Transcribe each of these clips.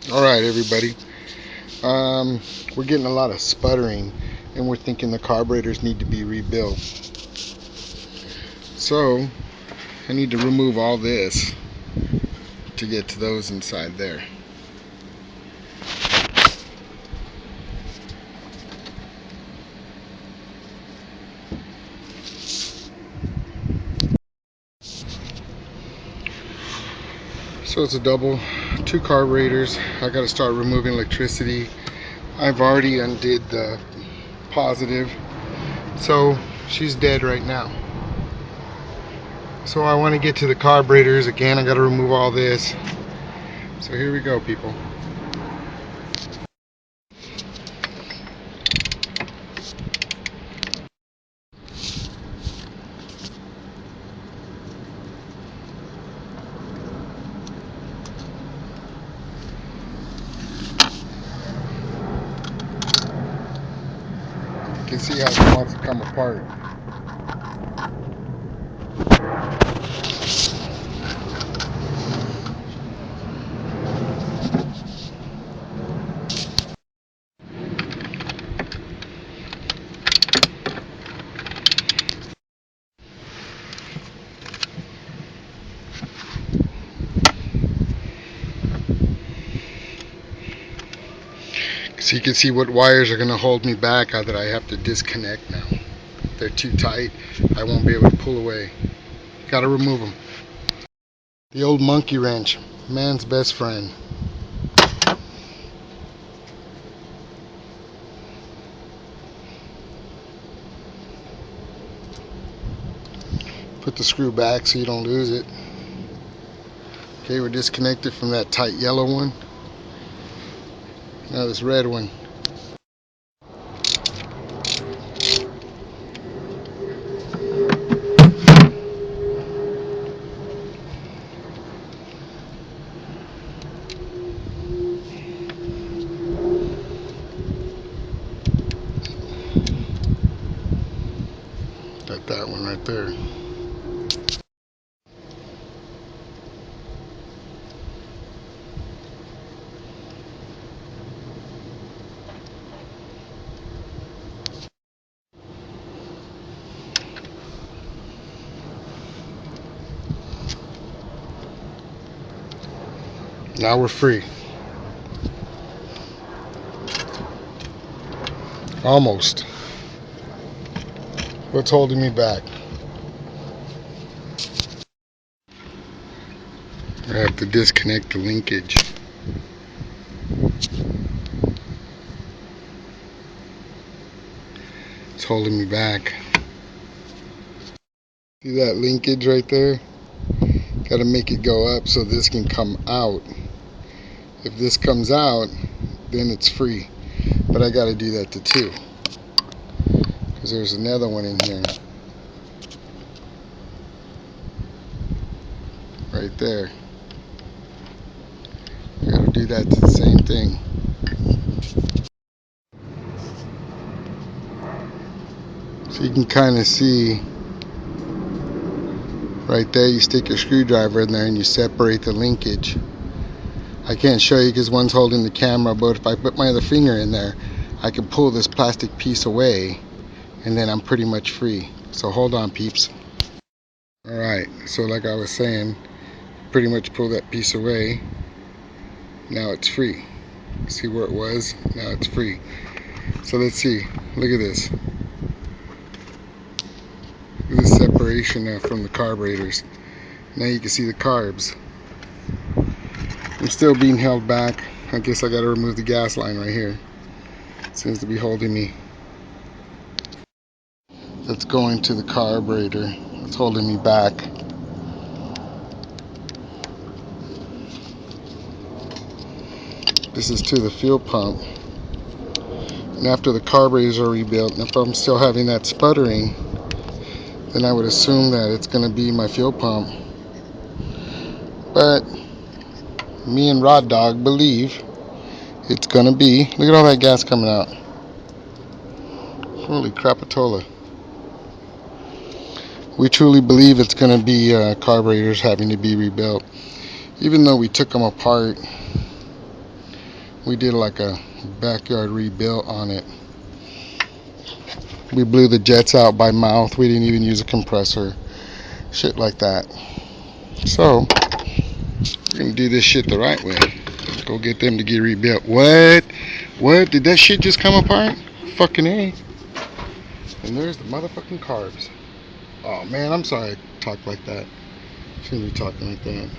Alright everybody, we're getting a lot of sputtering and we're thinking the carburetors need to be rebuilt. So I need to remove all this to get to those inside there. So it's a double, two carburetors. I got to start removing electricity. I've already undid the positive, so she's dead right now. So I want to get to the carburetors again. I got to remove all this. So here we go, people. You can see how it wants to come apart. So you can see what wires are going to hold me back that I have to disconnect now. If they're too tight, I won't be able to pull away. Got to remove them. The old monkey wrench, man's best friend. Put the screw back so you don't lose it. Okay, we're disconnected from that tight yellow one. Now this red one. Got that one right there. Now we're free. Almost. What's holding me back? I have to disconnect the linkage. It's holding me back. See that linkage right there? Got to make it go up so this can come out. If this comes out, then it's free. But I got to do that to two, because there's another one in here. Right there. I got to do that to the same thing. So you can kind of see right there, you stick your screwdriver in there and you separate the linkage. I can't show you because one's holding the camera, but if I put my other finger in there, I can pull this plastic piece away and then I'm pretty much free. So hold on, peeps. Alright, so like I was saying, pretty much pull that piece away. Now it's free. See where it was? Now it's free. So let's see. Look at this. Look at this separation now from the carburetors. Now you can see the carbs. I'm still being held back. I guess I got to remove the gas line right here. It seems to be holding me. That's going to the carburetor. It's holding me back. This is to the fuel pump. And after the carburetors are rebuilt, and if I'm still having that sputtering, then I would assume that it's going to be my fuel pump. But me and Rod Dog believe it's going to be. Look at all that gas coming out. Holy crapatola. We truly believe it's going to be carburetors having to be rebuilt. Even though we took them apart, We did like a backyard rebuild on it. We blew the jets out by mouth. We didn't even use a compressor. Shit like that. So, we're gonna do this shit the right way. Go get them to get rebuilt. What? What? Did that shit just come apart? Fucking A. And there's the motherfucking carbs. Oh man, I'm sorry I talk like that. Shouldn't be talking like that.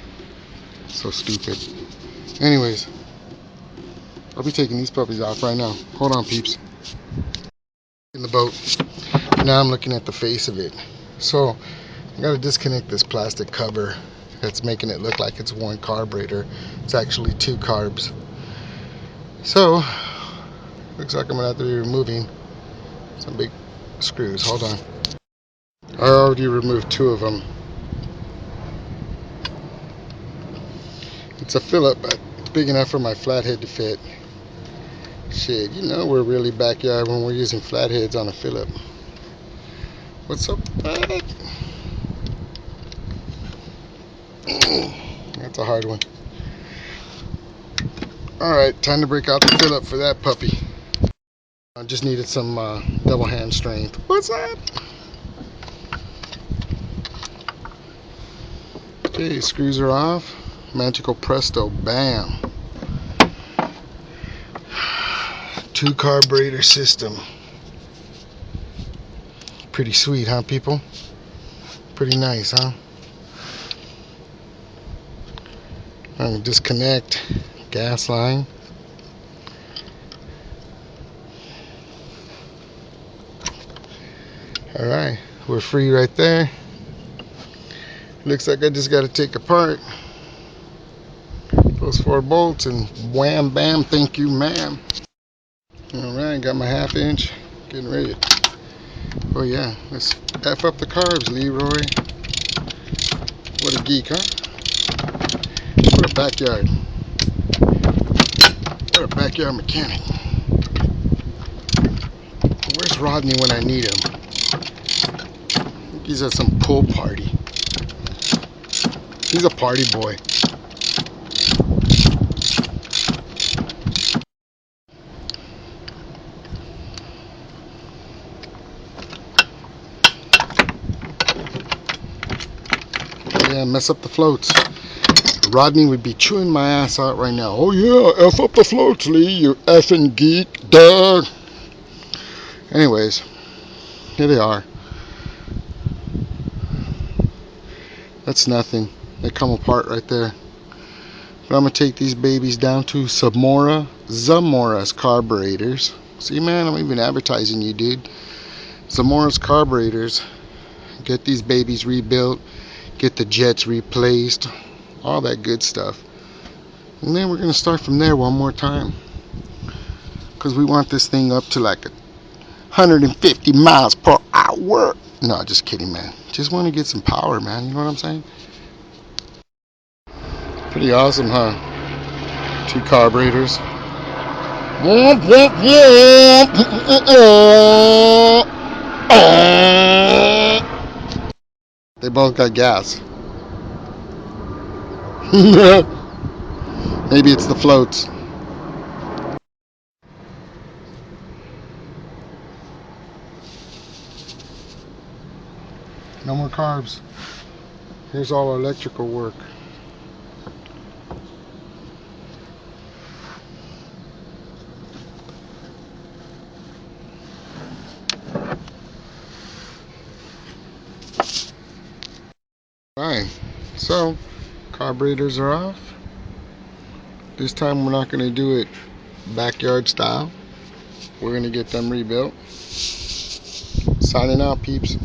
So stupid. Anyways, I'll be taking these puppies off right now. Hold on, peeps. In the boat. Now I'm looking at the face of it. So, I gotta disconnect this plastic cover that's making it look like it's one carburetor. It's actually two carbs. So, looks like I'm gonna have to be removing some big screws. Hold on. I already removed two of them. It's a Phillip, but it's big enough for my flathead to fit. Shit, you know we're really backyard when we're using flatheads on a Phillip. What's up, bud? That's a hard one. Alright, time to break out the Phillip for that puppy. I just needed some double hand strength. What's that? Okay, screws are off. Magical presto, bam. Two carburetor system. Pretty sweet, huh, people? Pretty nice, huh? I'm gonna disconnect gas line. Alright, we're free right there. Looks like I just gotta take apart those 4 bolts and wham bam, thank you ma'am. Alright, got my 1/2 inch. Getting ready. Oh yeah, let's F up the carbs, Leroy. What a geek, huh? What a backyard. What a backyard mechanic. Where's Rodney when I need him? I think he's at some pool party. He's a party boy. Yeah, mess up the floats. Rodney would be chewing my ass out right now. Oh yeah, F up the floats, Lee, you effing geek. Duh. Anyways, here they are. That's nothing. They come apart right there. But I'm going to take these babies down to Zamora's Carburetors. See, man, I'm even advertising you, dude. Zamora's Carburetors. Get these babies rebuilt. Get the jets replaced. All that good stuff. And then we're going to start from there one more time. Because we want this thing up to like 150 miles per hour. No, just kidding, man. Just want to get some power, man. You know what I'm saying? Pretty awesome, huh? 2 carburetors. They both got gas. Maybe it's the floats. No more carbs. Here's all our electrical work. Alright, so carburetors are off. This time we're not going to do it backyard style. We're going to get them rebuilt. Signing out, peeps.